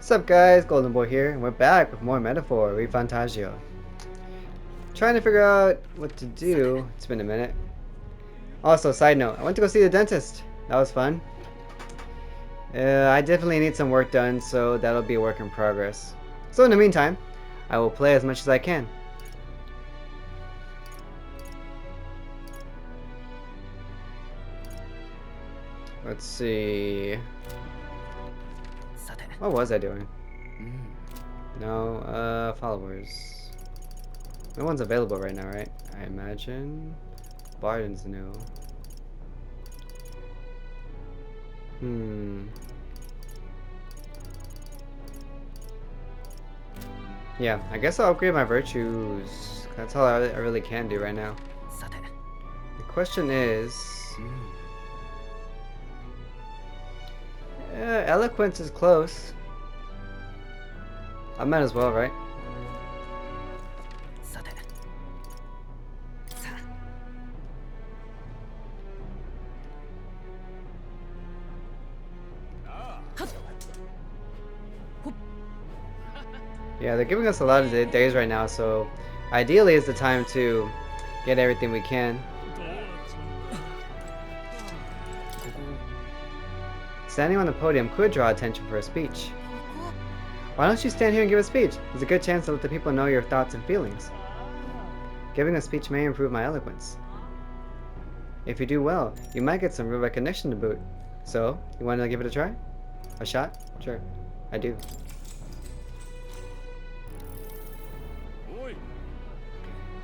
What's up guys, Golden Boy here, and we're back with more Metaphor Refantazio. Trying to figure out what to do. It's been a minute. Also, side note, I went to go see the dentist. That was fun. I definitely need some work done, so that'll be a work in progress. So in the meantime, I will play as much as I can. Let's see. What was I doing? No, followers. No one's available right now, right? I imagine. Bardon's new. Yeah, I guess I'll upgrade my virtues. That's all I really can do right now. The question is... eloquence is close. I might as well, right? Yeah, they're giving us a lot of days right now, so ideally is the time to get everything we can. Standing on the podium could draw attention for a speech. Why don't you stand here and give a speech? There's a good chance to let the people know your thoughts and feelings. Giving a speech may improve my eloquence. If you do well, you might get some real recognition to boot. So, you want to give it a try? A shot? Sure. I do.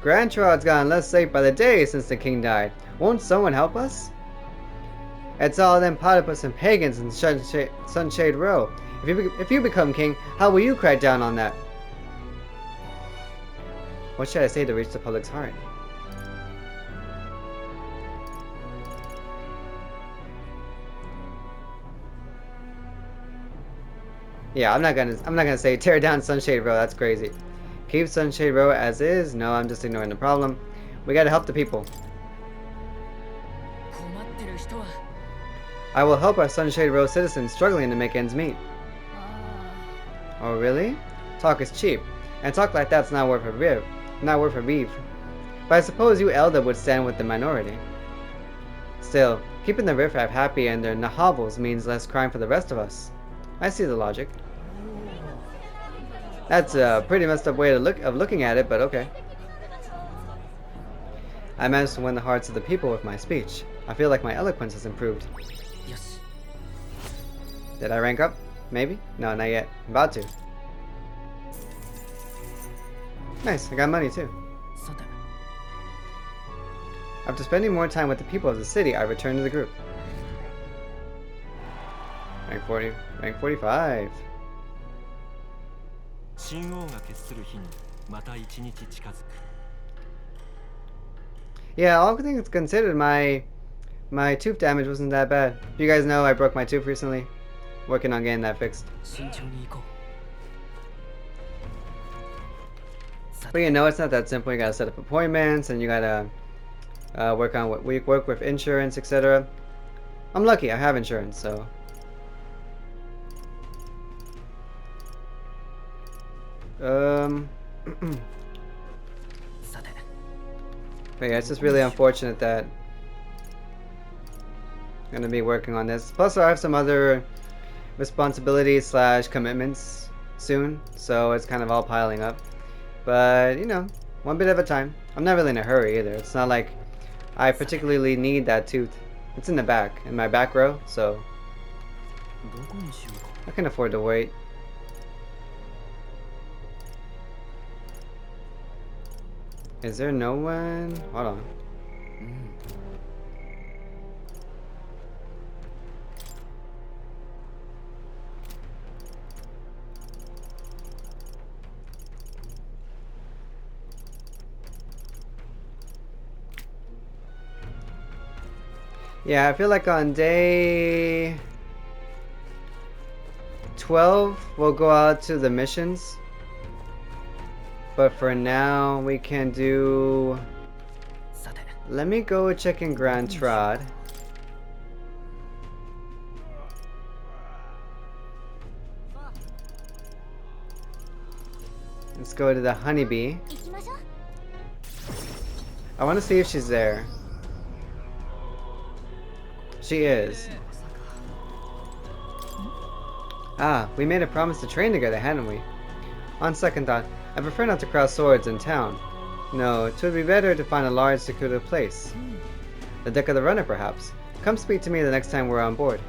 Grandchild's gotten less safe by the day since the king died. Won't someone help us? It's all them platypus and pagans in Sunshade Row. If you become king, how will you crack down on that? What should I say to reach the public's heart? Yeah, I'm not gonna say tear down Sunshade Row. That's crazy. Keep Sunshade Row as is. No, I'm just ignoring the problem. We gotta help the people. I will help our Sunshade Row citizens struggling to make ends meet. Oh really? Talk is cheap, and talk like that's not worth a reeve. But I suppose you Elda would stand with the minority. Still, keeping the riffraff happy and their hovels means less crime for the rest of us. I see the logic. That's a pretty messed up way of looking at it, but okay. I managed to win the hearts of the people with my speech. I feel like my eloquence has improved. Yes. Did I rank up? Maybe? No, not yet. I'm about to. Nice, I got money too. After spending more time with the people of the city, I returned to the group. Rank 40, rank 45. Yeah, all things considered, my tooth damage wasn't that bad. You guys know I broke my tooth recently. Working on getting that fixed. But you know, it's not that simple. You gotta set up appointments, and you gotta work with insurance, etc. I'm lucky, I have insurance, so. But yeah, it's just really unfortunate that I'm gonna be working on this. Plus, I have some other responsibilities / commitments soon, so it's kind of all piling up. But you know, one bit at a time. I'm not really in a hurry either. It's not like I particularly need that tooth. It's in the back, in my back row, so I can afford to wait. Is there no one? Hold on. Yeah, I feel like on day 12 we'll go out to the missions. But for now, we can do... Let me go check in Grand Trod. Let's go to the honeybee. I want to see if she's there. She is. Ah, we made a promise to train together, hadn't we? On second thought, I prefer not to cross swords in town. No, it would be better to find a large, secluded place. The deck of the runner, perhaps. Come speak to me the next time we're on board.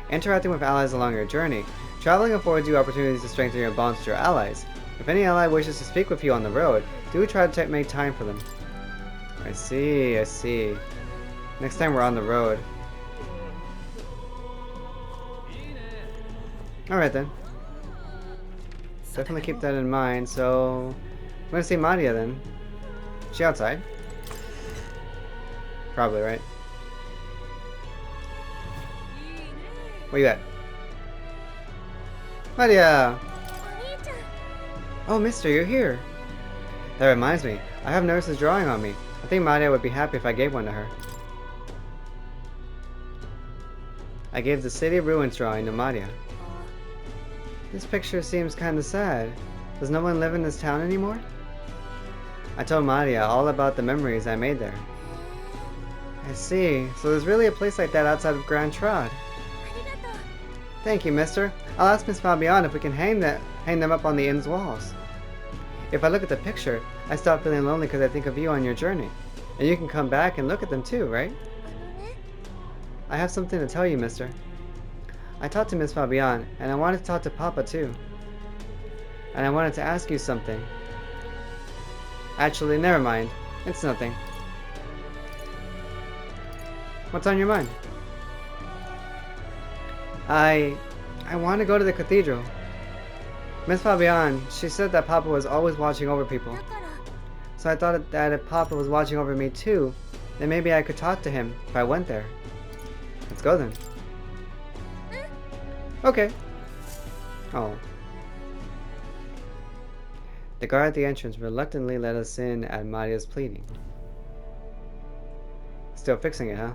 Interacting with allies along your journey. Traveling affords you opportunities to strengthen your bonds with your allies. If any ally wishes to speak with you on the road, do try to make time for them. I see, I see. Next time we're on the road. Alright then. Definitely keep that in mind, so... I'm gonna see Maria then. Is she outside? Probably, right? Where you at? Maria! Oh, mister, you're here. That reminds me, I have Nurse's drawing on me. I think Maria would be happy if I gave one to her. I gave the City of Ruins drawing to Maria. This picture seems kinda sad. Does no one live in this town anymore? I told Maria all about the memories I made there. I see. So there's really a place like that outside of Grand Trod. Thank you, mister. I'll ask Miss Fabian if we can hang them up on the inn's walls. If I look at the picture, I stop feeling lonely because I think of you on your journey. And you can come back and look at them too, right? I have something to tell you, mister. I talked to Miss Fabian, and I wanted to talk to Papa too. And I wanted to ask you something. Actually, never mind. It's nothing. What's on your mind? I want to go to the cathedral. Miss Fabian, she said that Papa was always watching over people. So I thought that if Papa was watching over me too, then maybe I could talk to him if I went there. Let's go then. Okay. Oh. The guard at the entrance reluctantly let us in at Maria's pleading. Still fixing it, huh?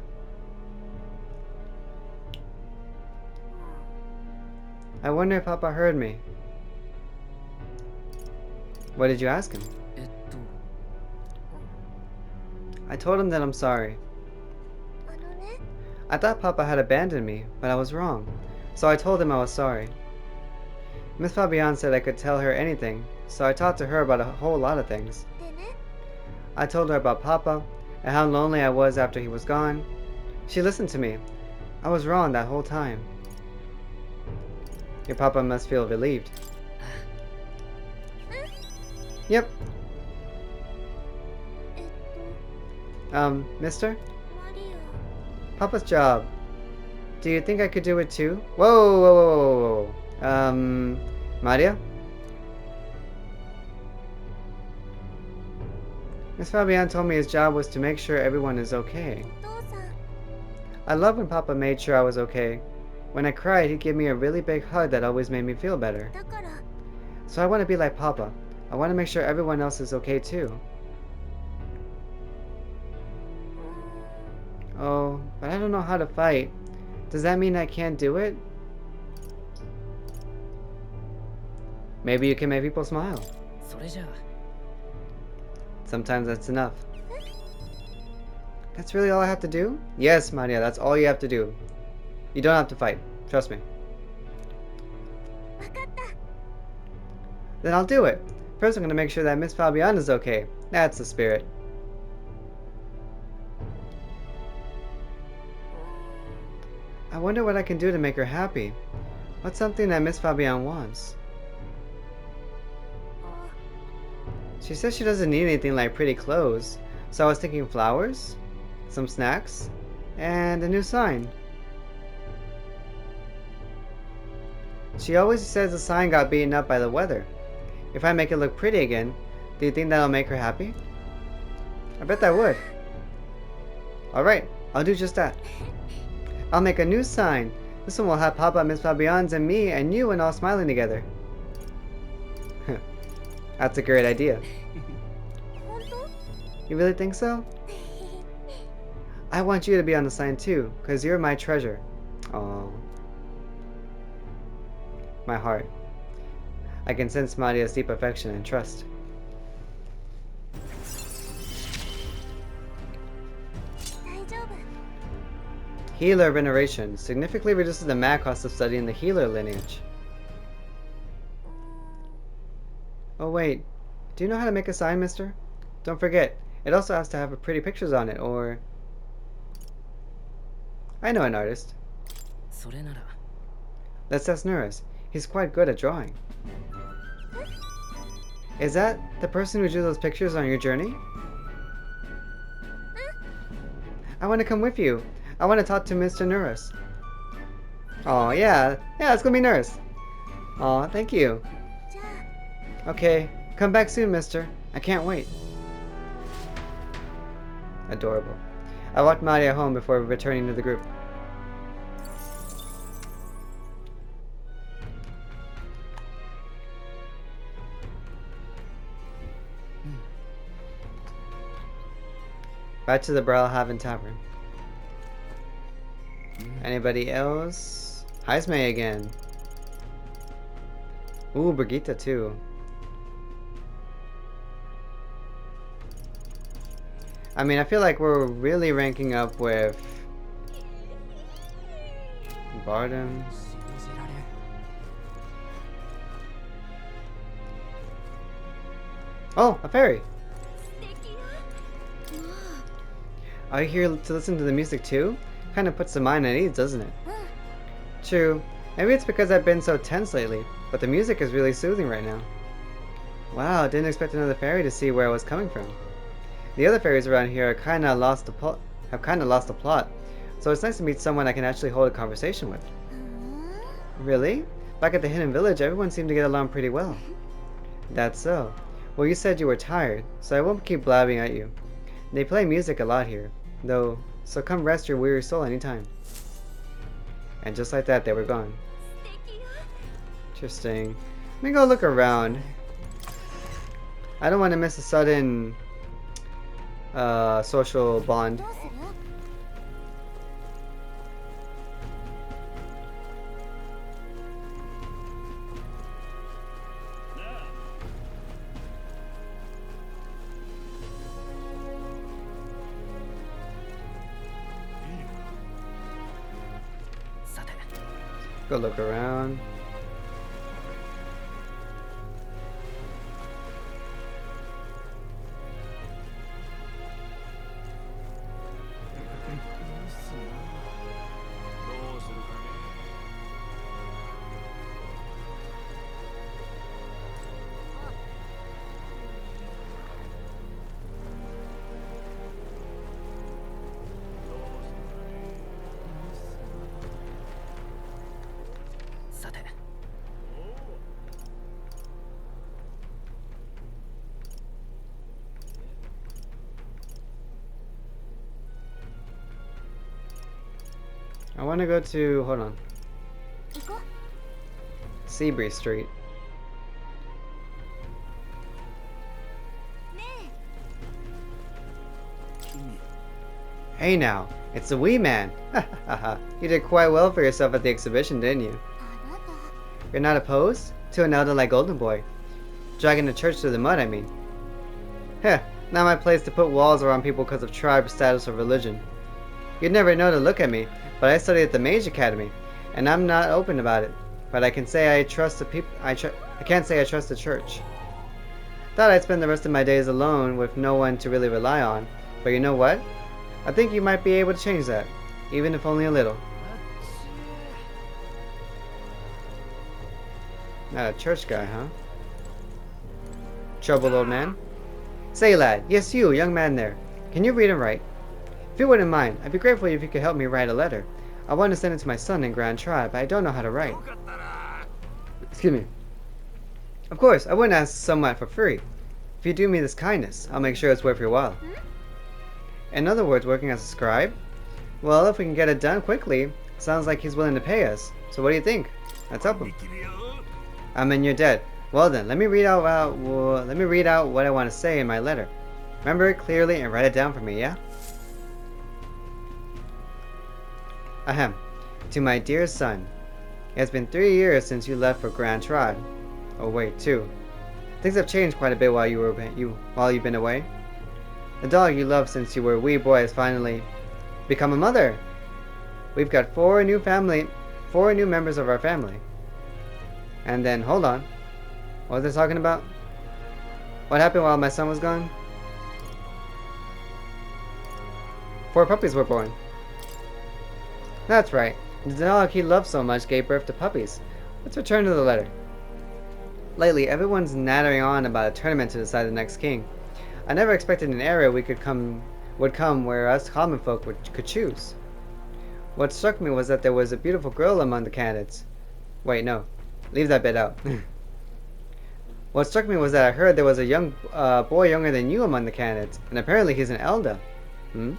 I wonder if Papa heard me. What did you ask him? I told him that I'm sorry. I thought Papa had abandoned me, but I was wrong. So I told him I was sorry. Miss Fabian said I could tell her anything, so I talked to her about a whole lot of things. I told her about Papa, and how lonely I was after he was gone. She listened to me. I was wrong that whole time. Your Papa must feel relieved. Yep. Mister? Papa's job. Do you think I could do it too? Whoa, whoa, whoa, whoa, whoa. Maria? Miss Fabian told me his job was to make sure everyone is okay. I love when Papa made sure I was okay. When I cried, he'd give me a really big hug that always made me feel better. So I want to be like Papa. I want to make sure everyone else is okay too. Oh, but I don't know how to fight. Does that mean I can't do it? Maybe you can make people smile. Sometimes that's enough. That's really all I have to do? Yes, Maria, that's all you have to do. You don't have to fight. Trust me. Then I'll do it. First, I'm going to make sure that Miss Fabian is okay. That's the spirit. I wonder what I can do to make her happy. What's something that Miss Fabian wants? She says she doesn't need anything like pretty clothes, so I was thinking flowers, some snacks, and a new sign. She always says the sign got beaten up by the weather. If I make it look pretty again, do you think that'll make her happy? I bet that would. Alright, I'll do just that. I'll make a new sign. This one will have Papa, Miss Fabian's, and me, and you, and all smiling together. That's a great idea. You really think so? I want you to be on the sign too, because you're my treasure. Oh. my heart. I can sense Maria's deep affection and trust. Healer veneration significantly reduces the mag cost of studying the healer lineage. Oh wait, do you know how to make a sign, mister? Don't forget, it also has to have pretty pictures on it, or... I know an artist. Let's ask Nuris. He's quite good at drawing. Is that the person who drew those pictures on your journey? I want to come with you. I want to talk to Mr. Nuris. Oh yeah, it's gonna be Nuris. Oh, thank you. Okay, come back soon, mister. I can't wait. Adorable. I walked Maria home before returning to the group. Back to the Brilehaven Tavern. Anybody else? Heisme again. Ooh, Brigitte too. I mean, I feel like we're really ranking up with Bardon. Oh, a fairy! Are you here to listen to the music too? Kinda puts the mind at ease, doesn't it? True. Maybe it's because I've been so tense lately, but the music is really soothing right now. Wow, didn't expect another fairy to see where I was coming from. The other fairies around here have kinda lost the plot, so it's nice to meet someone I can actually hold a conversation with. Really? Back at the Hidden Village, everyone seemed to get along pretty well. That's so. Well, you said you were tired, so I won't keep blabbing at you. They play music a lot here, though, so come rest your weary soul anytime. And just like that, they were gone. Interesting. Let me go look around. I don't want to miss a sudden social bond. Go look around. I want to go to, hold on, Seabree Street. Hey now, it's the wee man. You did quite well for yourself at the exhibition, didn't you? You're not opposed? To an elder like Golden Boy. Dragging the church through the mud, I mean. Heh, not my place to put walls around people because of tribe, status, or religion. You'd never know to look at me, but I studied at the Mage Academy, and I'm not open about it. But I can say I trust the people. I can't say I trust the church. Thought I'd spend the rest of my days alone with no one to really rely on, but you know what? I think you might be able to change that, even if only a little. Not a church guy, huh? Troubled old man? Say, lad, yes you, young man there. Can you read and write? If you wouldn't mind, I'd be grateful if you could help me write a letter. I want to send it to my son in Grand Tribe, but I don't know how to write. Excuse me. Of course, I wouldn't ask someone for free. If you do me this kindness, I'll make sure it's worth your while. In other words, working as a scribe? Well, if we can get it done quickly, sounds like he's willing to pay us. So what do you think? Let's help him. I'm in your debt. Well then, let me read out what I want to say in my letter. Remember it clearly and write it down for me, yeah? Ahem. To my dear son. It has been 3 years since you left for Grand Tribe. Oh wait, 2. Things have changed quite a bit while you've been away. The dog you loved since you were a wee boy has finally become a mother. We've got 4 new members of our family. And then, hold on. What was I talking about? What happened while my son was gone? 4 puppies were born. That's right. The dog he loved so much gave birth to puppies. Let's return to the letter. Lately, everyone's nattering on about a tournament to decide the next king. I never expected an era would come where us common folk could choose. What struck me was that there was a beautiful girl among the candidates. Wait, no. Leave that bit out. What struck me was that I heard there was a young boy younger than you among the candidates, and apparently he's an elder. Now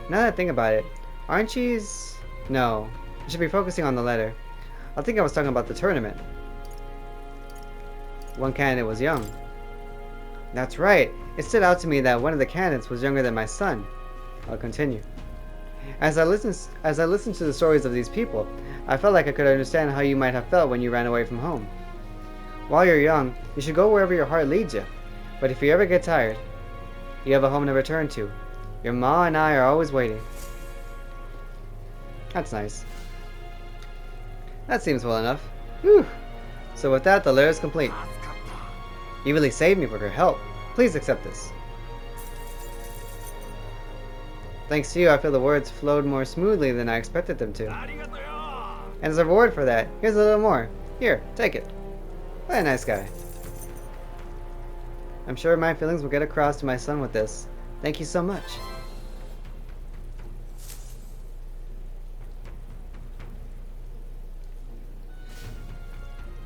that I think about it, aren't she's... No, I should be focusing on the letter. I think I was talking about the tournament. One candidate was young. That's right. It stood out to me that one of the candidates was younger than my son. I'll continue. As I listened to the stories of these people, I felt like I could understand how you might have felt when you ran away from home. While you're young, you should go wherever your heart leads you. But if you ever get tired, you have a home to return to. Your ma and I are always waiting. That's nice. That seems well enough. Whew. So with that, the letter is complete. You really saved me with your help. Please accept this. Thanks to you, I feel the words flowed more smoothly than I expected them to. And as a reward for that, here's a little more. Here, take it. What a nice guy. I'm sure my feelings will get across to my son with this. Thank you so much.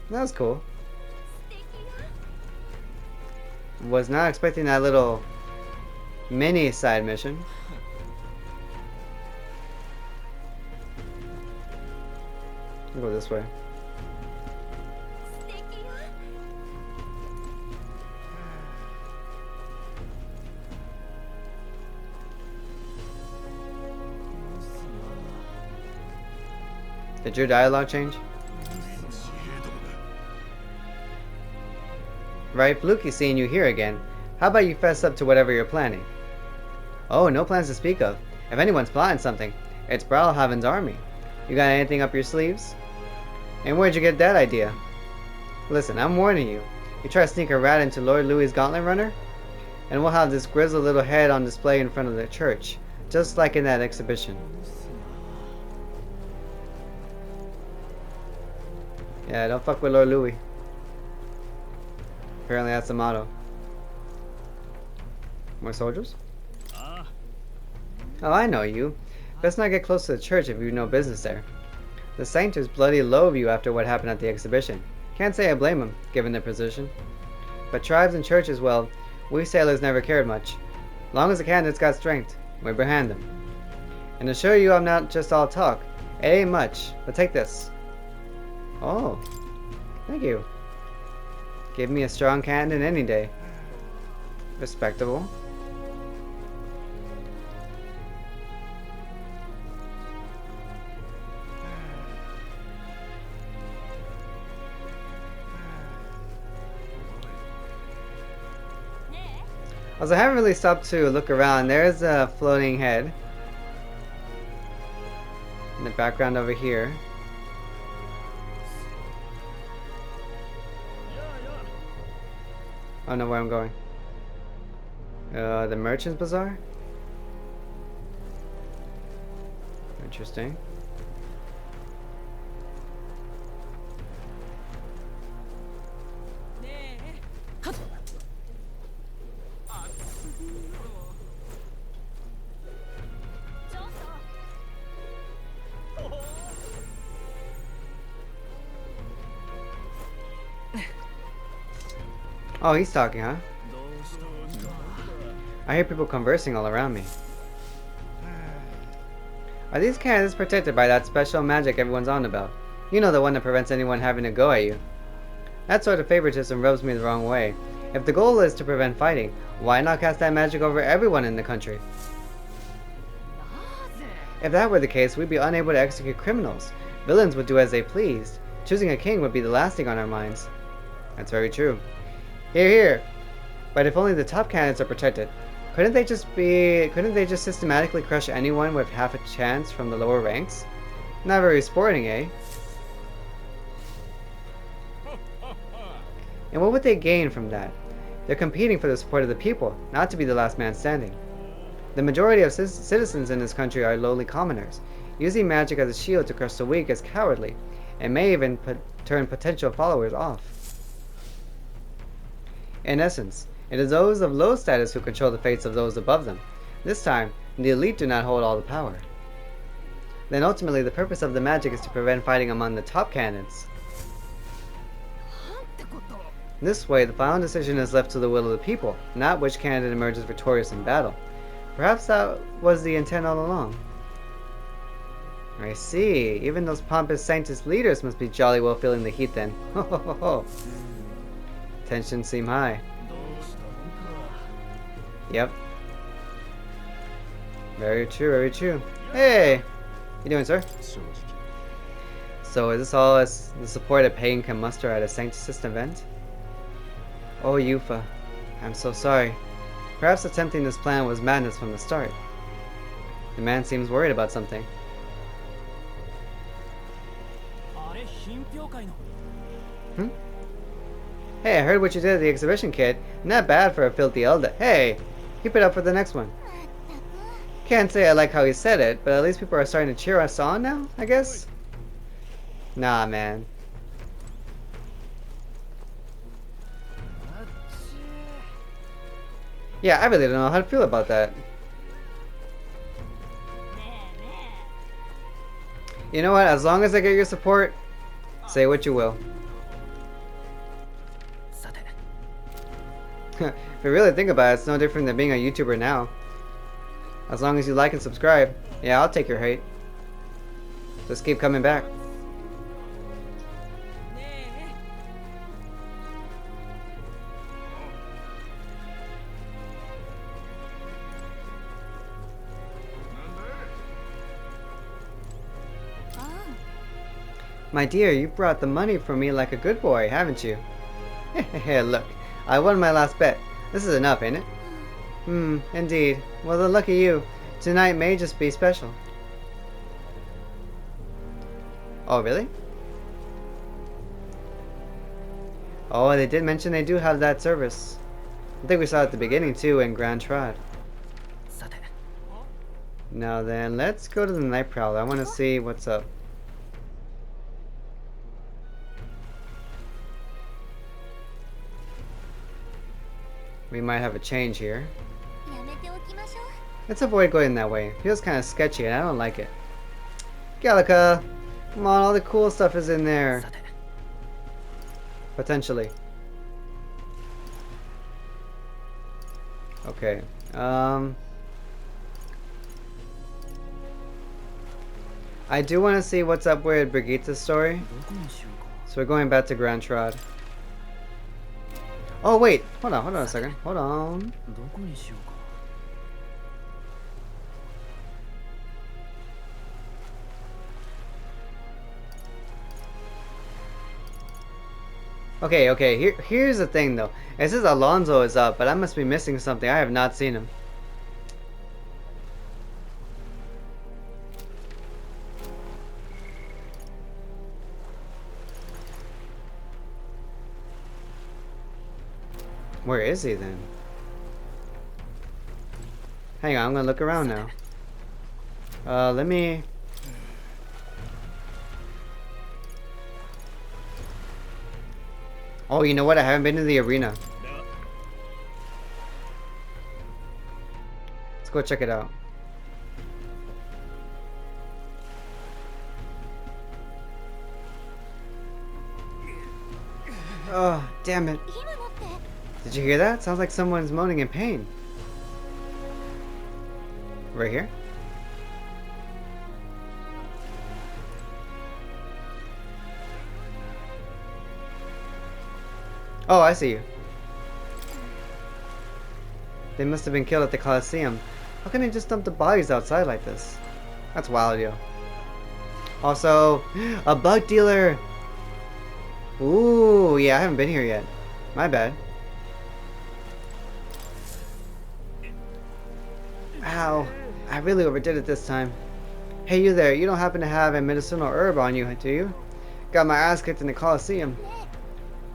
That was cool. Was not expecting that little mini side mission. I'll go this way. Did your dialogue change? Right, Fluky seeing you here again. How about you fess up to whatever you're planning? Oh, no plans to speak of. If anyone's plotting something, it's Brilehaven's army. You got anything up your sleeves? And where'd you get that idea? Listen, I'm warning you. You try to sneak a rat into Lord Louis's gauntlet runner, and we'll have this grizzled little head on display in front of the church, just like in that exhibition. Yeah, don't fuck with Lord Louis. Apparently that's the motto. More soldiers? Oh, I know you. Best not get close to the church if you've no business there. The Sainters bloody loathe you after what happened at the exhibition. Can't say I blame them, given their position. But tribes and churches, well, we sailors never cared much. Long as the candidate's got strength, we're behind them. And to show you I'm not just all talk, it ain't much, but take this. Oh, thank you. Give me a strong candidate any day. Respectable. Also, I haven't really stopped to look around. There's a floating head in the background over here. I don't know where I'm going. The Merchant's Bazaar? Interesting. Oh, he's talking, huh? I hear people conversing all around me. Are these candidates protected by that special magic everyone's on about? You know, the one that prevents anyone having to go at you. That sort of favoritism rubs me the wrong way. If the goal is to prevent fighting, why not cast that magic over everyone in the country? If that were the case, we'd be unable to execute criminals, Villains would do as they pleased. Choosing a king would be the last thing on our minds. That's very true. Here, here. But if only the top candidates are protected, couldn't they just systematically crush anyone with half a chance from the lower ranks? Not very sporting, eh? And what would they gain from that? They're competing for the support of the people, not to be the last man standing. The majority of citizens in this country are lowly commoners. Using magic as a shield to crush the weak is cowardly, and may even turn potential followers off. In essence, it is those of low status who control the fates of those above them. This time, the elite do not hold all the power. Then ultimately, the purpose of the magic is to prevent fighting among the top candidates. This way, the final decision is left to the will of the people, not which candidate emerges victorious in battle. Perhaps that was the intent all along. I see. Even those pompous scientist leaders must be jolly well feeling the heat then. Ho ho ho ho. Tensions seem high. Yep. Very true, very true. Hey! How you doing, sir? So is this all as the support a pagan can muster at a sancticist event? Oh, Yufa. I'm so sorry. Perhaps attempting this plan was madness from the start. The man seems worried about something. Hmm? Hey, I heard what you did at the exhibition, kid. Not bad for a filthy elder. Hey! Keep it up for the next one. Can't say I like how he said it, but at least people are starting to cheer us on now, I guess? Nah, man. Yeah, I really don't know how to feel about that. You know what? As long as I get your support, say what you will. If you really think about it, it's no different than being a YouTuber now. As long as you like and subscribe, yeah, I'll take your hate. Just keep coming back. My dear, you brought the money for me like a good boy, haven't you? Hehehe, look. I won my last bet. This is enough, ain't it? Indeed. Well then, lucky you. Tonight may just be special. Oh, really? Oh, they did mention they do have that service. I think we saw it at the beginning too in Grand Trod. Now then, let's go to the Night Prowler. I want to see what's up. We might have a change here. Let's avoid going that way. It feels kind of sketchy and I don't like it. Gallica! Come on, all the cool stuff is in there. Potentially. Okay. I do want to see what's up with Brigitte's story. So we're going back to Grand Trod. Oh wait, hold on a second. Hold on. Okay, here's the thing though. It says Alonso is up, but I must be missing something. I have not seen him. Where is he then? Hang on, I'm gonna look around now. Let me... Oh, you know what? I haven't been to the arena. Let's go check it out. Oh, damn it. Did you hear that? Sounds like someone's moaning in pain. Right here? Oh, I see you. They must have been killed at the Coliseum. How can they just dump the bodies outside like this? That's wild, yo. Also, a bug dealer! Ooh, yeah, I haven't been here yet. My bad. Ow, I really overdid it this time. Hey, you there, you don't happen to have a medicinal herb on you, do you? Got my ass kicked in the Colosseum.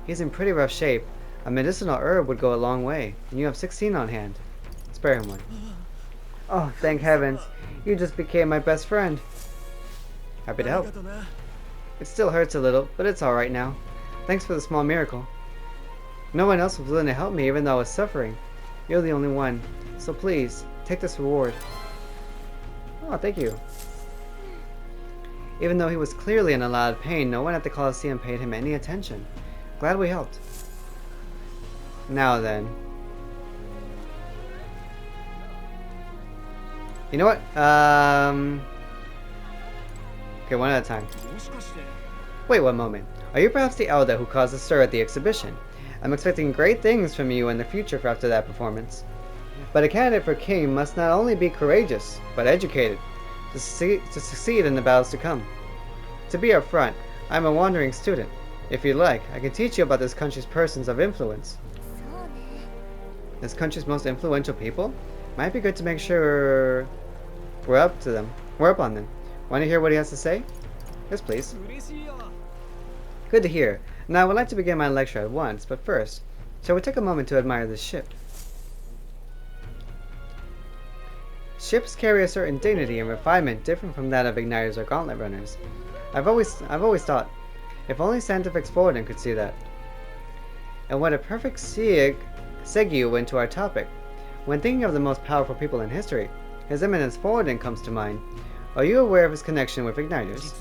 He's in pretty rough shape. A medicinal herb would go a long way, and you have 16 on hand. Spare him one. Oh, thank heavens. You just became my best friend. Happy to help. It still hurts a little, but it's alright now. Thanks for the small miracle. No one else was willing to help me even though I was suffering. You're the only one. So please, take this reward. Oh, thank you. Even though he was clearly in a lot of pain, no one at the Colosseum paid him any attention. Glad we helped. Now then. You know what? Okay, one at a time. Wait one moment. Are you perhaps the Elder who caused a stir at the exhibition? I'm expecting great things from you in the future after that performance. But a candidate for king must not only be courageous, but educated, to succeed in the battles to come. To be upfront, I'm a wandering student. If you'd like, I can teach you about this country's persons of influence. This country's most influential people? Might be good to make sure we're up on them. Want to hear what he has to say? Yes, please. Good to hear. Now I would like to begin my lecture at once, but first, shall we take a moment to admire this ship? Ships carry a certain dignity and refinement different from that of igniters or gauntlet runners. I've always thought, if only Scientific Bardon could see that. And what a perfect segue into our topic. When thinking of the most powerful people in history, His Eminence Bardon comes to mind. Are you aware of his connection with igniters?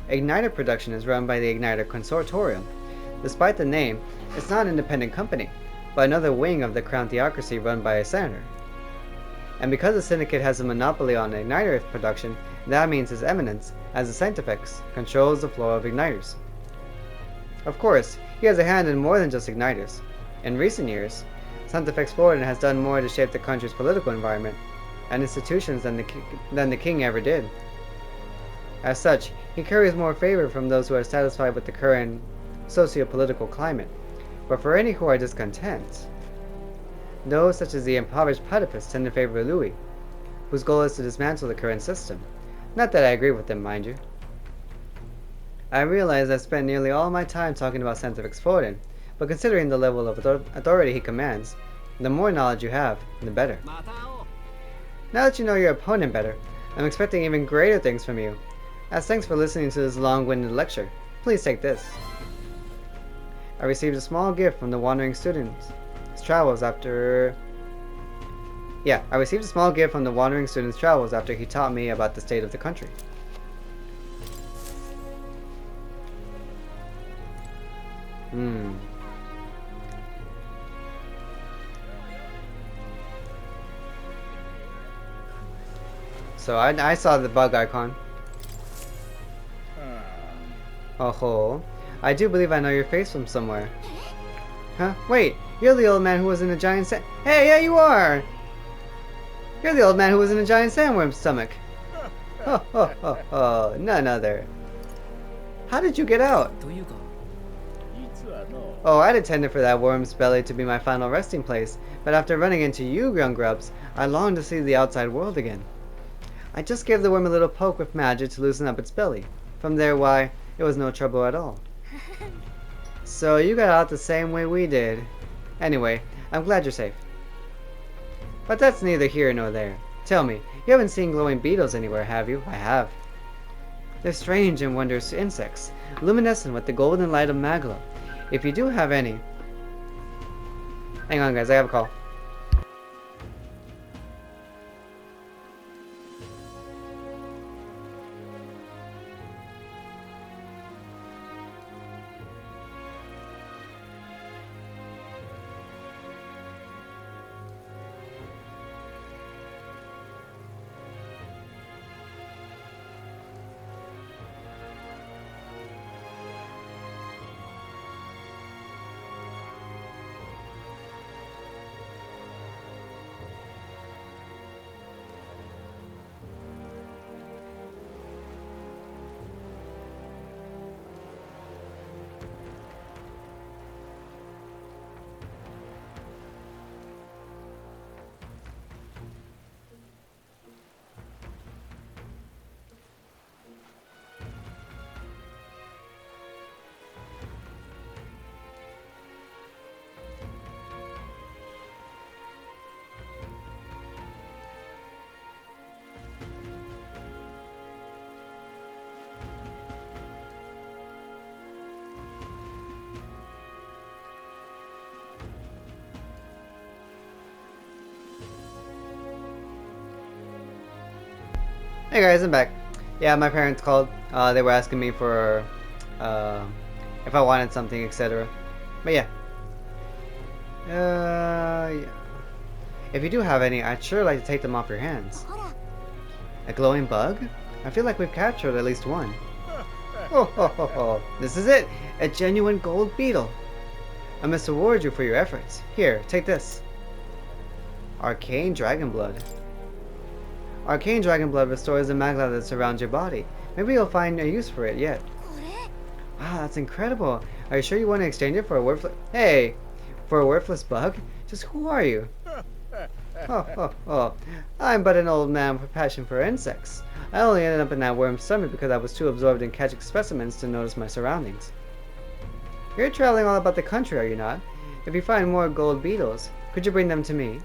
Igniter production is run by the Igniter Consortium. Despite the name, it's not an independent company, but another wing of the crown theocracy run by a senator. And because the syndicate has a monopoly on igniter production, that means His Eminence, as the Scientifex, controls the flow of igniters. Of course, he has a hand in more than just igniters. In recent years, Scientifex Bardon has done more to shape the country's political environment and institutions than the king ever did. As such, he carries more favor from those who are satisfied with the current socio-political climate. But for any who are discontent, those such as the impoverished platypus tend to favor Louis, whose goal is to dismantle the current system. Not that I agree with them, mind you. I realize I've spent nearly all my time talking about Scientifex Bardon, but considering the level of authority he commands, the more knowledge you have, the better. Now that you know your opponent better, I'm expecting even greater things from you. As thanks for listening to this long-winded lecture, please take this. I received a small gift from the wandering student's travels after... I received a small gift from the wandering student's travels after he taught me about the state of the country. So I saw the bug icon. Oh, I do believe I know your face from somewhere. Huh? Wait, you're the old man who was in a giant Hey, yeah, you are! You're the old man who was in a giant sandworm's stomach. None other. How did you get out? Oh, I'd intended for that worm's belly to be my final resting place, but after running into you, young grubs, I longed to see the outside world again. I just gave the worm a little poke with magic to loosen up its belly. From there, why, it was no trouble at all. So you got out the same way we did. Anyway, I'm glad you're safe. But that's neither here nor there. Tell me, you haven't seen glowing beetles anywhere, have you? I have. They're strange and wondrous insects, luminescent with the golden light of Magla. If you do have any... Hang on guys, I have a call. Hey guys, I'm back. Yeah, my parents called. They were asking me for if I wanted something, etc. But yeah. Yeah. If you do have any, I'd sure like to take them off your hands. A glowing bug? I feel like we've captured at least one. Oh, ho, ho, ho. This is it! A genuine gold beetle! I must reward you for your efforts. Here, take this. Arcane Dragon Blood. Arcane Dragon Blood restores the magma that surrounds your body. Maybe you'll find a use for it yet. Wow, that's incredible. Are you sure you want to exchange it for a worthless... Hey! For a worthless bug? Just who are you? Oh. I'm but an old man with a passion for insects. I only ended up in that worm's stomach because I was too absorbed in catching specimens to notice my surroundings. You're traveling all about the country, are you not? If you find more gold beetles, could you bring them to me?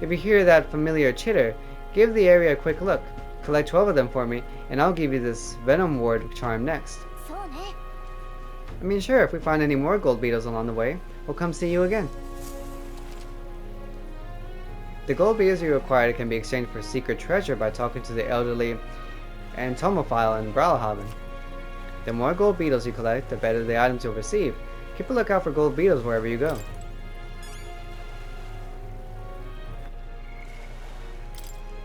If you hear that familiar chitter, give the area a quick look. Collect 12 of them for me, and I'll give you this Venom Ward charm next. I mean, sure, if we find any more gold beetles along the way, we'll come see you again. The gold beetles you acquired can be exchanged for secret treasure by talking to the elderly entomophile in Brilehaven. The more gold beetles you collect, the better the items you'll receive. Keep a lookout for gold beetles wherever you go.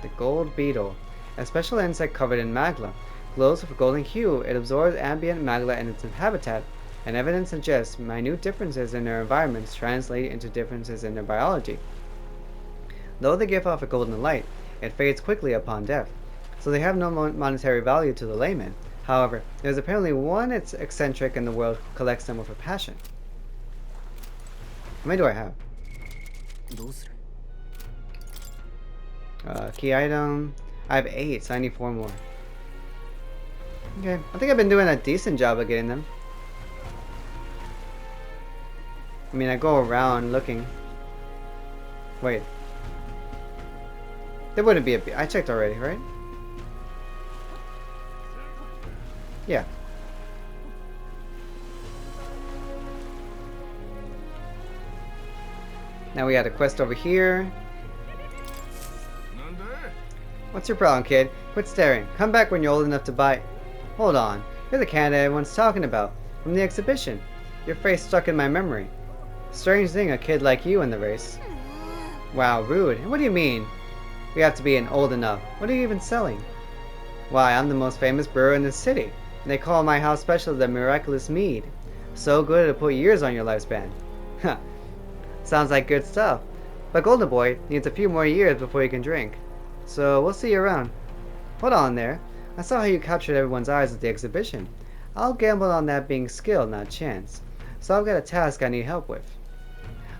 The gold beetle. A special insect covered in magma. Glows with a golden hue. It absorbs ambient magma in its habitat, and evidence suggests minute differences in their environments translate into differences in their biology. Though they give off a golden light, it fades quickly upon death, so they have no monetary value to the layman. However, there is apparently one eccentric in the world who collects them with a passion. How many do I have? Key item. I have 8, so I need 4 more. Okay, I think I've been doing a decent job of getting them. I mean, I go around looking. Wait. There wouldn't be a... I checked already, right? Yeah. Now we got a quest over here. What's your problem, kid? Quit staring. Come back when you're old enough to buy... Hold on. You're the candidate everyone's talking about. From the exhibition. Your face stuck in my memory. Strange thing, a kid like you in the race. Wow, rude. What do you mean? We have to be an old enough. What are you even selling? Why, I'm the most famous brewer in the city. And they call my house special the Miraculous Mead. So good it'll put years on your lifespan. Huh. Sounds like good stuff. But Golden Boy needs a few more years before he can drink. So we'll see you around. Hold on there. I saw how you captured everyone's eyes at the exhibition. I'll gamble on that being skill, not chance. So I've got a task I need help with.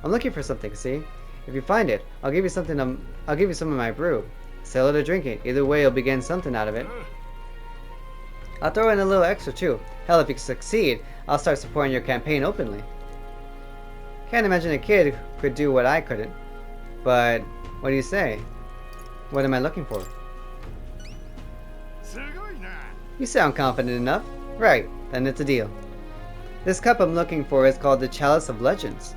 I'm looking for something, see? If you find it, I'll give you something. I'll give you some of my brew. Sell it or drink it. Either way, you'll be getting something out of it. I'll throw in a little extra too. Hell, if you succeed, I'll start supporting your campaign openly. Can't imagine a kid could do what I couldn't. But what do you say? What am I looking for? You sound confident enough. Right, then it's a deal. This cup I'm looking for is called the Chalice of Legends.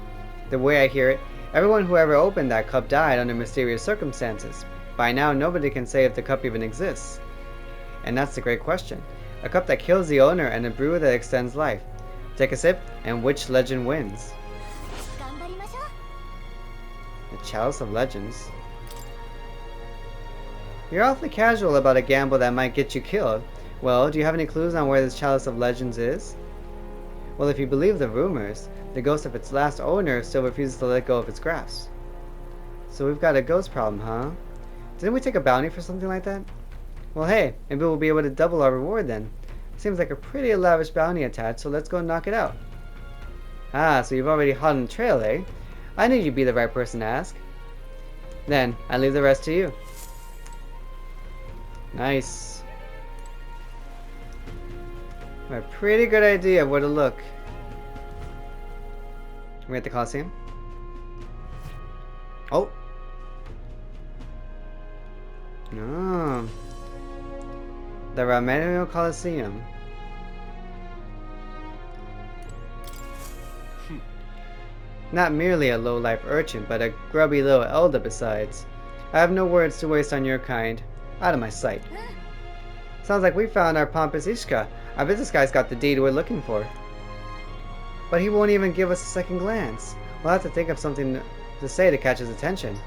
The way I hear it, everyone who ever opened that cup died under mysterious circumstances. By now, nobody can say if the cup even exists. And that's the great question. A cup that kills the owner and a brew that extends life. Take a sip, and which legend wins? The Chalice of Legends. You're awfully casual about a gamble that might get you killed. Well, do you have any clues on where this Chalice of Legends is? Well, if you believe the rumors, the ghost of its last owner still refuses to let go of its grasp. So we've got a ghost problem, huh? Didn't we take a bounty for something like that? Well, hey, maybe we'll be able to double our reward then. Seems like a pretty lavish bounty attached, so let's go knock it out. Ah, so you've already hot on the trail, eh? I knew you'd be the right person to ask. Then, I leave the rest to you. Nice. A pretty good idea of where to look. We're at the Coliseum. Oh! No. The Romano Coliseum. Not merely a low-life urchin, but a grubby little elder besides. I have no words to waste on your kind. Out of my sight. Sounds like we found our pompous Ishka. Our business guy's got the deed we're looking for. But he won't even give us a second glance. We'll have to think of something to say to catch his attention.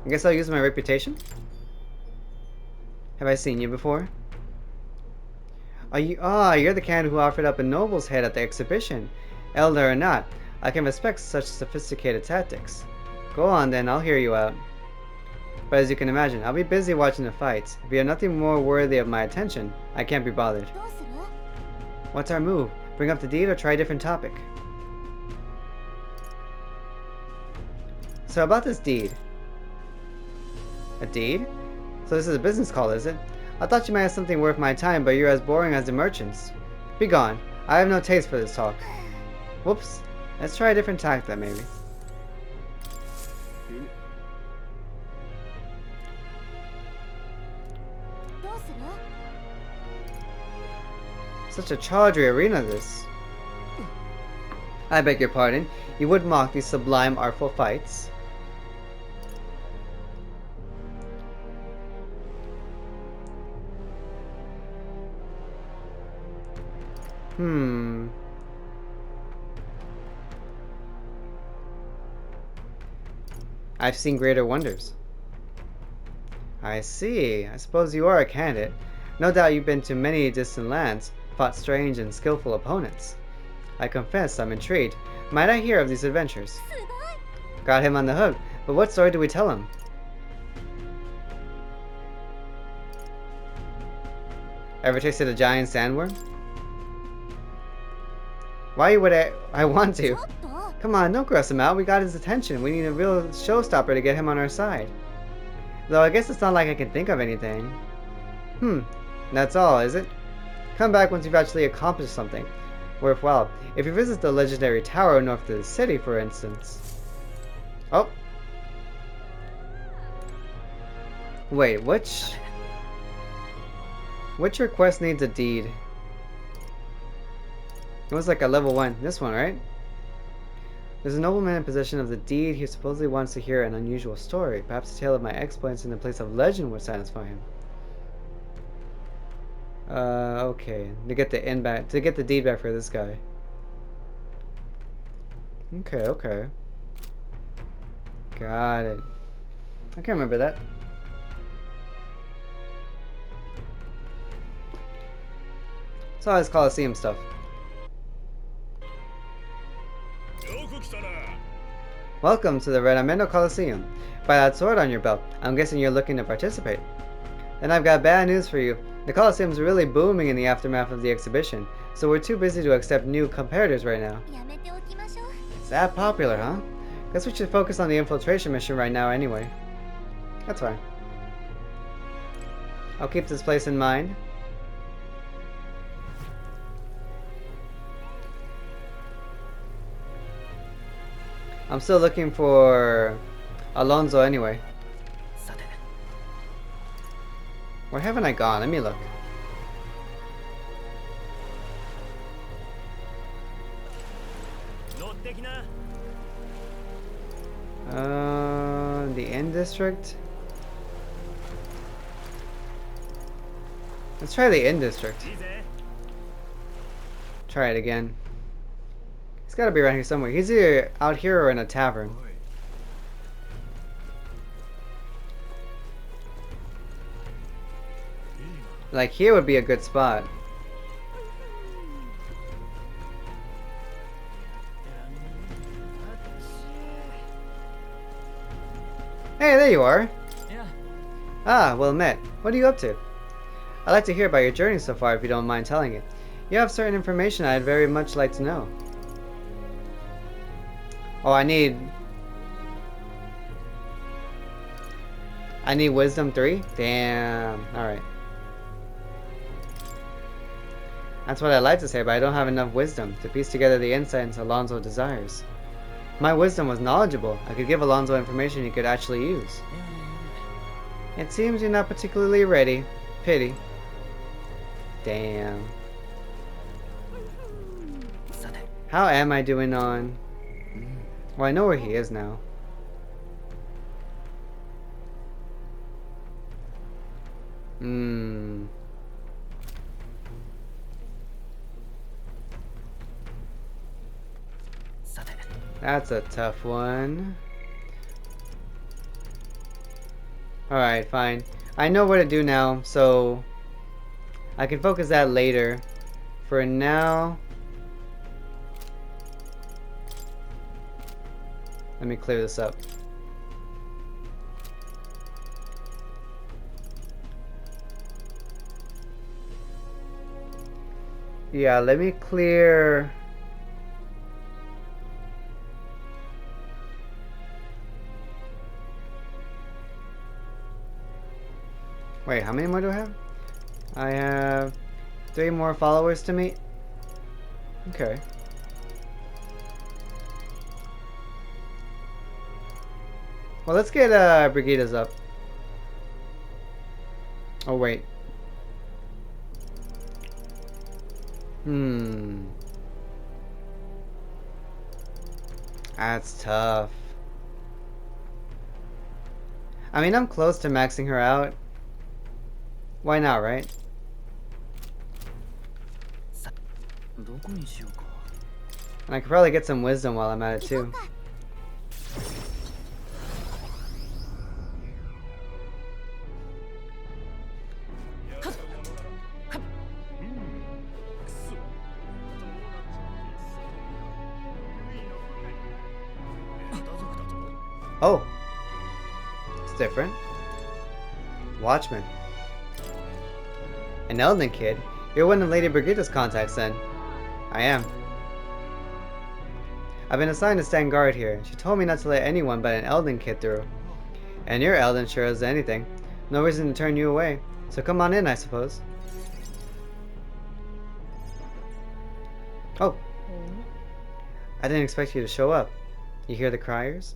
I guess I'll use my reputation. Have I seen you before? Are you? Ah, you're the candidate who offered up a noble's head at the exhibition. Elder or not, I can respect such sophisticated tactics. Go on then, I'll hear you out. But as you can imagine, I'll be busy watching the fights. If you have nothing more worthy of my attention, I can't be bothered. What's our move? Bring up the deed or try a different topic? So about this deed. A deed? So this is a business call, is it? I thought you might have something worth my time, but you're as boring as the merchants. Be gone. I have no taste for this talk. Whoops. Let's try a different tack then, maybe. Such a tawdry arena, this. I beg your pardon. You would mock these sublime, artful fights. I've seen greater wonders. I see. I suppose you are a candidate. No doubt you've been to many distant lands, fought strange and skillful opponents. I confess I'm intrigued. Might I hear of these adventures? Got him on the hook, but what story do we tell him? Ever tasted a giant sandworm? Why would I want to? Come on, don't gross him out. We got his attention. We need a real showstopper to get him on our side. Though I guess it's not like I can think of anything. That's all, is it? Come back once you've actually accomplished something worthwhile. If you visit the legendary tower north of the city, for instance. Oh. Wait, which request needs a deed? It was like a level 1. This one, right? There's a nobleman in possession of the deed. He supposedly wants to hear an unusual story. Perhaps a tale of my exploits in the place of legend would satisfy him. Okay. To get the deed back for this guy. Okay. Got it. I can't remember that. It's all this Colosseum stuff. Welcome to the Brilehaven Coliseum. By that sword on your belt, I'm guessing you're looking to participate. Then I've got bad news for you. The Coliseum's really booming in the aftermath of the exhibition, so we're too busy to accept new competitors right now. It's that popular, huh? Guess we should focus on the infiltration mission right now anyway. That's fine. I'll keep this place in mind. I'm still looking for Alonso anyway. Where haven't I gone? Let me look. The Inn District? Let's try the Inn District. Try it again. He's gotta be around here somewhere. He's either out here or in a tavern. Like, here would be a good spot. Hey, there you are. Yeah. Ah, well met. What are you up to? I'd like to hear about your journey so far if you don't mind telling it. You have certain information I'd very much like to know. Oh, I need wisdom 3? Damn. Alright. That's what I'd like to say, but I don't have enough wisdom to piece together the insights Alonso desires. If my wisdom was knowledgeable, I could give Alonso information he could actually use. It seems you're not particularly ready. pity. Damn. How am I doing on... Well, I know where he is now. That's a tough one. Alright, fine. I know what to do now, so I can focus that later. For now, let me clear this up. Yeah, let me clear... Wait, how many more do I have? I have 3 more followers to meet. Okay. Well, let's get Brigida's up. Oh, wait. That's tough. I mean, I'm close to maxing her out. Why not, right? And I could probably get some wisdom while I'm at it too. Oh, it's different. Watchman. An Elden kid? You're one of Lady Brigitta's contacts then. I am. I've been assigned to stand guard here. She told me not to let anyone but an Elden kid through. And you're Elden sure as anything. No reason to turn you away. So come on in, I suppose. Oh. I didn't expect you to show up. You hear the criers?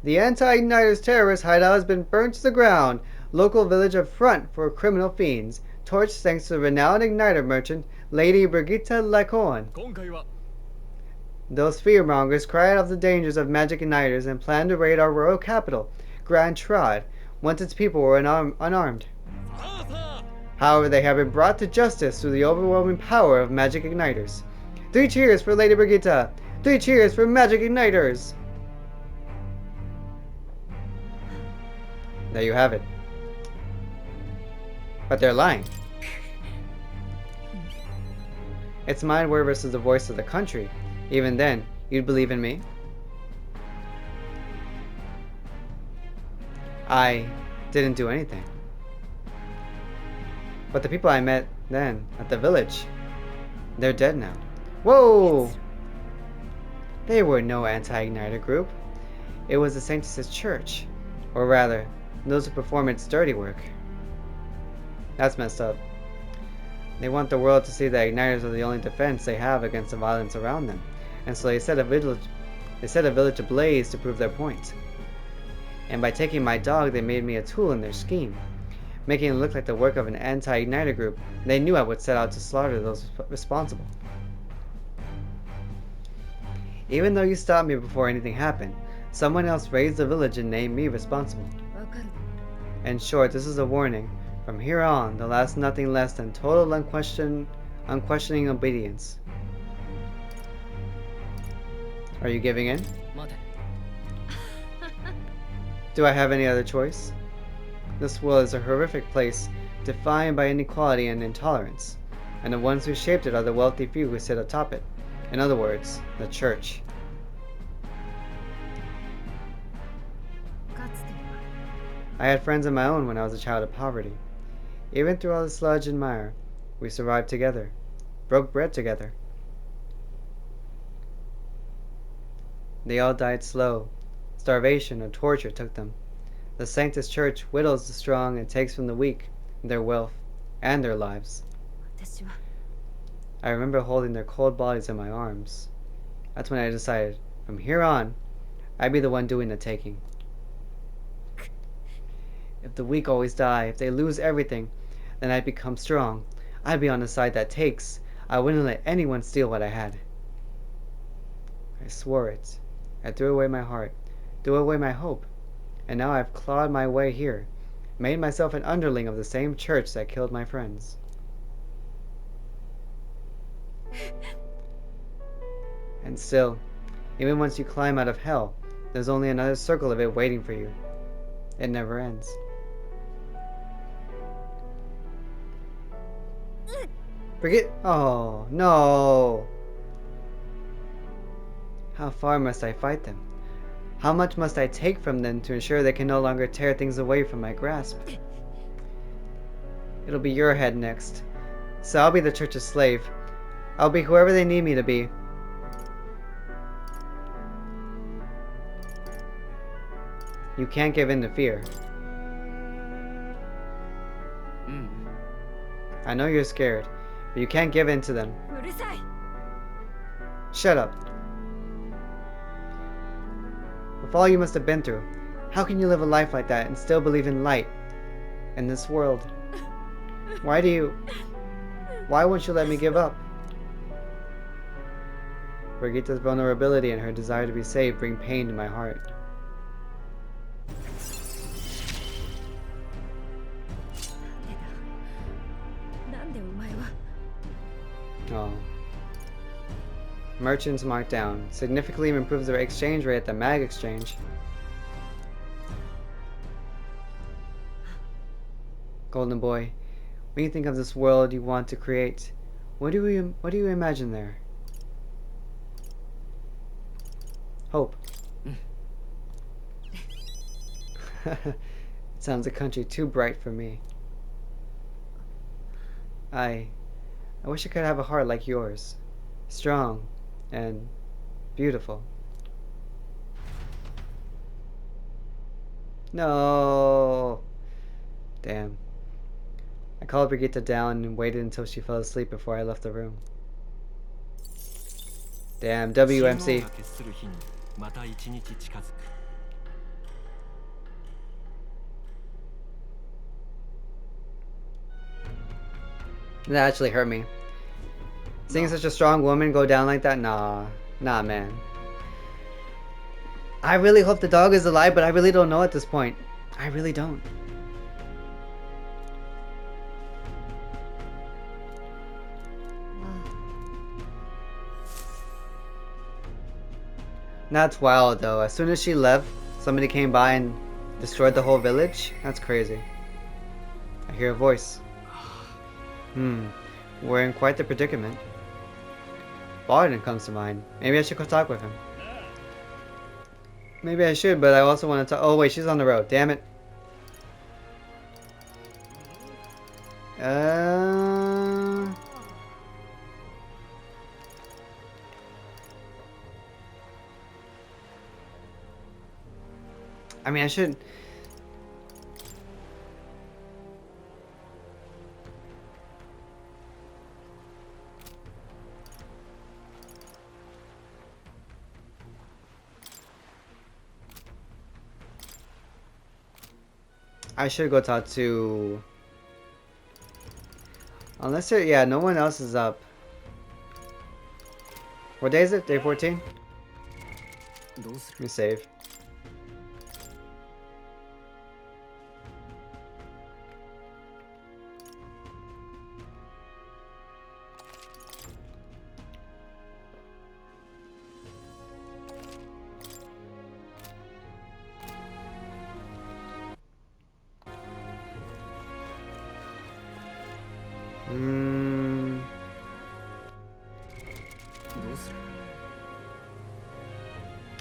The Anti-Igniters terrorist hideout has been burnt to the ground. Local village a front for criminal fiends. Torch thanks to the renowned igniter merchant, Lady Brigitta Lacorn. Those fearmongers cried out the dangers of magic igniters and planned to raid our royal capital, Grand Trod, once its people were unarmed. However, they have been brought to justice through the overwhelming power of magic igniters. 3 cheers for Lady Brigitta! 3 cheers for magic igniters! There you have it. But they're lying. It's my word versus the voice of the country. Even then, you'd believe in me? I didn't do anything. But the people I met then, at the village, they're dead now. Whoa! They were no anti-igniter group. It was the Sanctus' church. Or rather, those who perform its dirty work. That's messed up. They want the world to see that igniters are the only defense they have against the violence around them, and so they set a village ablaze to prove their point. And by taking my dog, they made me a tool in their scheme, making it look like the work of an anti-igniter group. They knew I would set out to slaughter those responsible. Even though you stopped me before anything happened, someone else raised the village and named me responsible. In short, this is a warning. From here on, they'll ask nothing less than total unquestioning obedience. Are you giving in? Do I have any other choice? This world is a horrific place, defined by inequality and intolerance, and the ones who shaped it are the wealthy few who sit atop it. In other words, the church. I had friends of my own when I was a child of poverty. Even through all the sludge and mire, we survived together, broke bread together. They all died slow. Starvation or torture took them. The Sanctus Church whittles the strong and takes from the weak their wealth and their lives. I remember holding their cold bodies in my arms. That's when I decided, from here on, I'd be the one doing the taking. If the weak always die, if they lose everything, then I'd become strong. I'd be on the side that takes. I wouldn't let anyone steal what I had. I swore it. I threw away my heart, threw away my hope, and now I've clawed my way here, made myself an underling of the same church that killed my friends. And still, even once you climb out of hell, there's only another circle of it waiting for you. It never ends. Forget. Oh, no! How far must I fight them? How much must I take from them to ensure they can no longer tear things away from my grasp? It'll be your head next. So I'll be the church's slave. I'll be whoever they need me to be. You can't give in to fear. I know you're scared, but you can't give in to them. Shut up. With all you must have been through, how can you live a life like that and still believe in light in this world? Why won't you let me give up? Brigitta's vulnerability and her desire to be saved bring pain to my heart. Oh. Merchants marked down. Significantly improves their exchange rate at the mag exchange. Golden boy, when you think of this world you want to create, what do you imagine there? Hope. It sounds a country too bright for me. I wish I could have a heart like yours. Strong and beautiful. No. Damn. I called Brigitte down and waited until she fell asleep before I left the room. Damn, WMC. That actually hurt me. Seeing such a strong woman go down like that? Nah, man. I really hope the dog is alive, but I really don't know at this point. I really don't. That's wild though. As soon as she left, somebody came by and destroyed the whole village? That's crazy. I hear a voice. We're in quite the predicament. Bardon comes to mind. Maybe I should go talk with him. Maybe I should, but I also want to talk. Oh wait, she's on the road. Damn it. I mean, I should. I should go talk to... Unless there... Yeah, no one else is up. What day is it? Day 14? Let me save.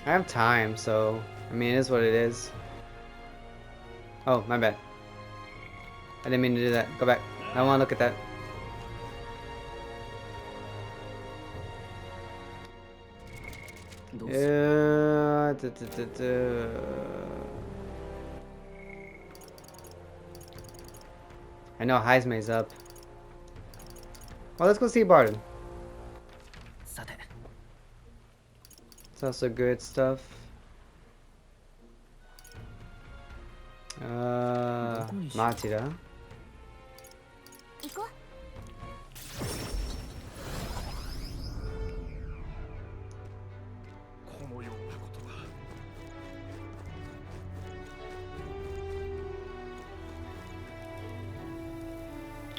I have time, so I mean, it is what it is. Oh, my bad. I didn't mean to do that. Go back. I don't want to look at that. I know Heismay's up. Well, let's go see Bardon. It's also good stuff. Matira.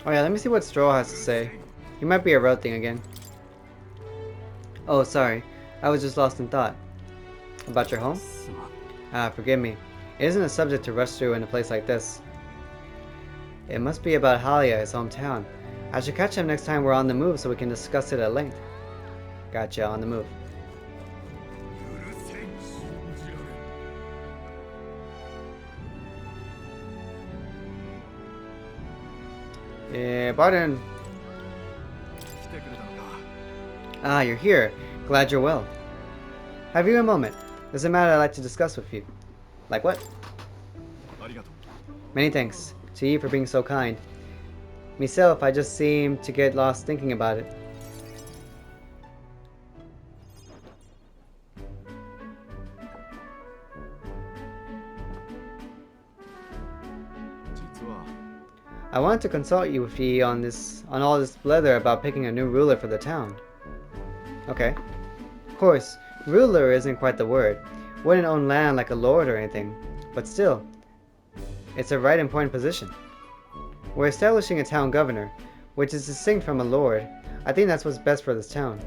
Oh yeah, let me see what Stroll has to say. He might be a road thing again. Oh, sorry. I was just lost in thought. About your home? Ah, forgive me. It isn't a subject to rush through in a place like this. It must be about Halia, his hometown. I should catch him next time we're on the move so we can discuss it at length. Gotcha, on the move. Yeah, Bardon. Ah, you're here. Glad you're well. Have you a moment? There's a matter I'd like to discuss with you. Like what? Many thanks to you for being so kind. Myself, I just seem to get lost thinking about it. I wanted to consult you with ye on all this blether about picking a new ruler for the town. Okay. Of course, ruler isn't quite the word. Wouldn't own land like a lord or anything, but still, it's a right important position. We're establishing a town governor, which is distinct from a lord. I think that's what's best for this town.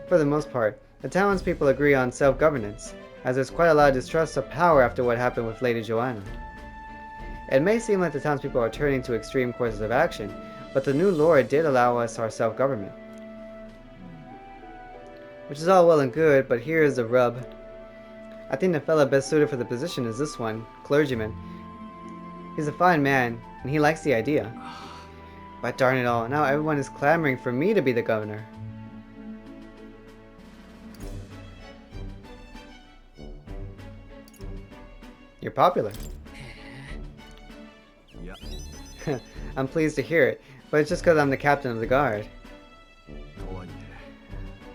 For the most part, the townspeople agree on self-governance, as there's quite a lot of distrust of power after what happened with Lady Joanna. It may seem like the townspeople are turning to extreme courses of action, but the new lord did allow us our self-government. Which is all well and good, but here is the rub. I think the fella best suited for the position is this one, clergyman. He's a fine man, and he likes the idea. But darn it all, now everyone is clamoring for me to be the governor. You're popular. I'm pleased to hear it, but it's just because I'm the captain of the guard.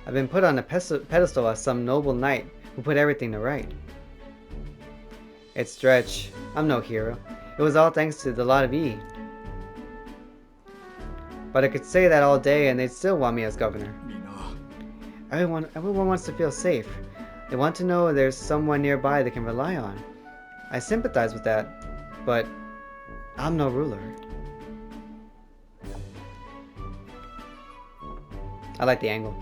I've been put on a pedestal as some noble knight who put everything to right. It's stretch. I'm no hero. It was all thanks to the lot of ye. But I could say that all day and they'd still want me as governor. Everyone wants to feel safe. They want to know there's someone nearby they can rely on. I sympathize with that, but I'm no ruler. I like the angle.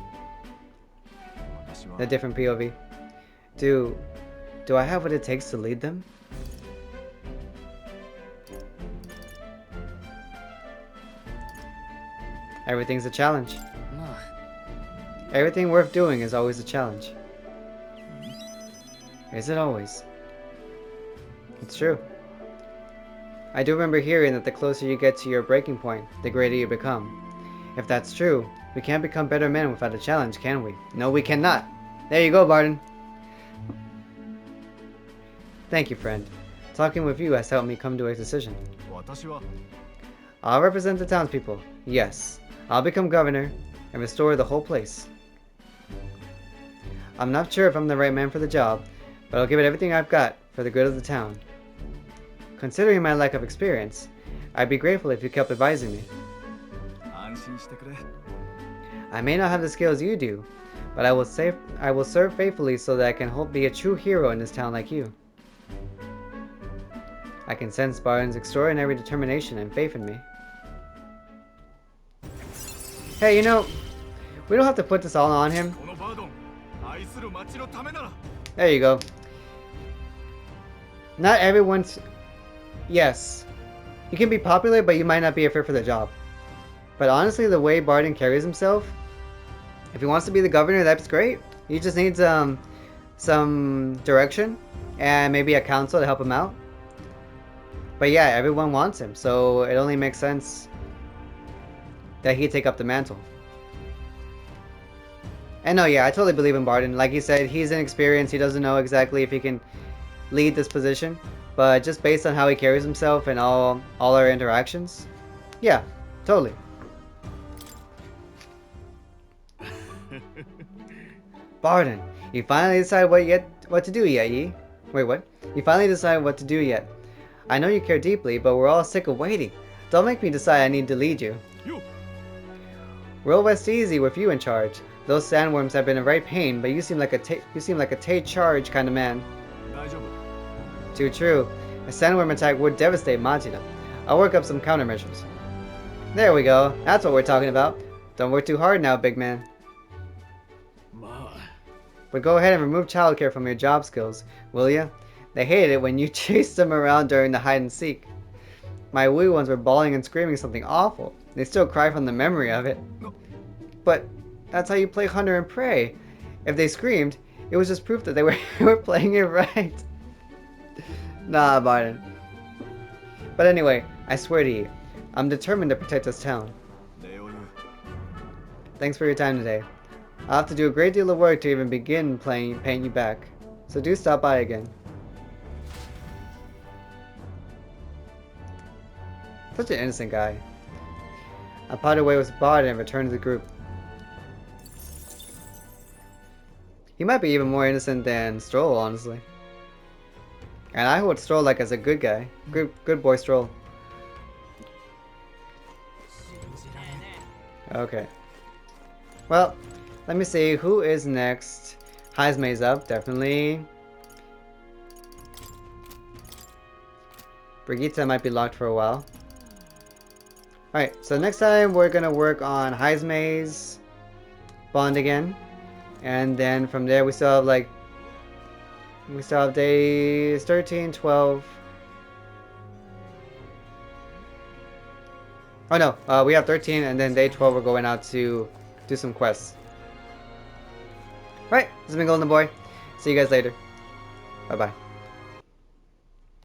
The different POV. Do I have what it takes to lead them? Everything's a challenge. Everything worth doing is always a challenge. Is it always? It's true. I do remember hearing that the closer you get to your breaking point, the greater you become. If that's true, we can't become better men without a challenge, can we? No, we cannot. There you go, Bardon. Thank you, friend. Talking with you has helped me come to a decision. I'll represent the townspeople. Yes. I'll become governor and restore the whole place. I'm not sure if I'm the right man for the job, but I'll give it everything I've got for the good of the town. Considering my lack of experience, I'd be grateful if you kept advising me. I may not have the skills you do, but I will serve faithfully so that I can be a true hero in this town like you. I can sense Bardon's extraordinary determination and faith in me. Hey, you know, we don't have to put this all on him. There you go. Not everyone's... Yes. You can be popular, but you might not be a fit for the job. But honestly, the way Bardon carries himself, if he wants to be the governor, that's great. He just needs some direction and maybe a council to help him out. But yeah, everyone wants him, so it only makes sense that he take up the mantle. And no, yeah, I totally believe in Bardon. Like he said, he's inexperienced. He doesn't know exactly if he can lead this position. But just based on how he carries himself and all our interactions, yeah, totally. Bardon, you finally decided what to do yet, ye? Wait, what? You finally decided what to do yet? I know you care deeply, but we're all sick of waiting. Don't make me decide I need to lead you. We'll rest easy with you in charge. Those sandworms have been a right pain, but you seem like a take charge kind of man. Too true. A sandworm attack would devastate Majina. I'll work up some countermeasures. There we go. That's what we're talking about. Don't work too hard now, big man. But go ahead and remove childcare from your job skills, will ya? They hated it when you chased them around during the hide and seek. My wee ones were bawling and screaming something awful. They still cry from the memory of it. But that's how you play hunter and prey. If they screamed, it was just proof that they were playing it right. Nah, Bardon. But anyway, I swear to you, I'm determined to protect this town. Thanks for your time today. I'll have to do a great deal of work to even begin paying you back. So do stop by again. Such an innocent guy. I parted away with Bardon and returned to the group. He might be even more innocent than Stroll, honestly. And I hold Stroll like as a good guy. Good boy Stroll. Okay. Well, let me see who is next. Heismei's up, definitely. Brigitte might be locked for a while. Alright, so next time we're gonna work on Heismei's bond again. And then from there we still have days 13, 12. Oh no, we have 13 and then day 12 we're going out to do some quests. Right, this has been Golden Boy. See you guys later. Bye bye.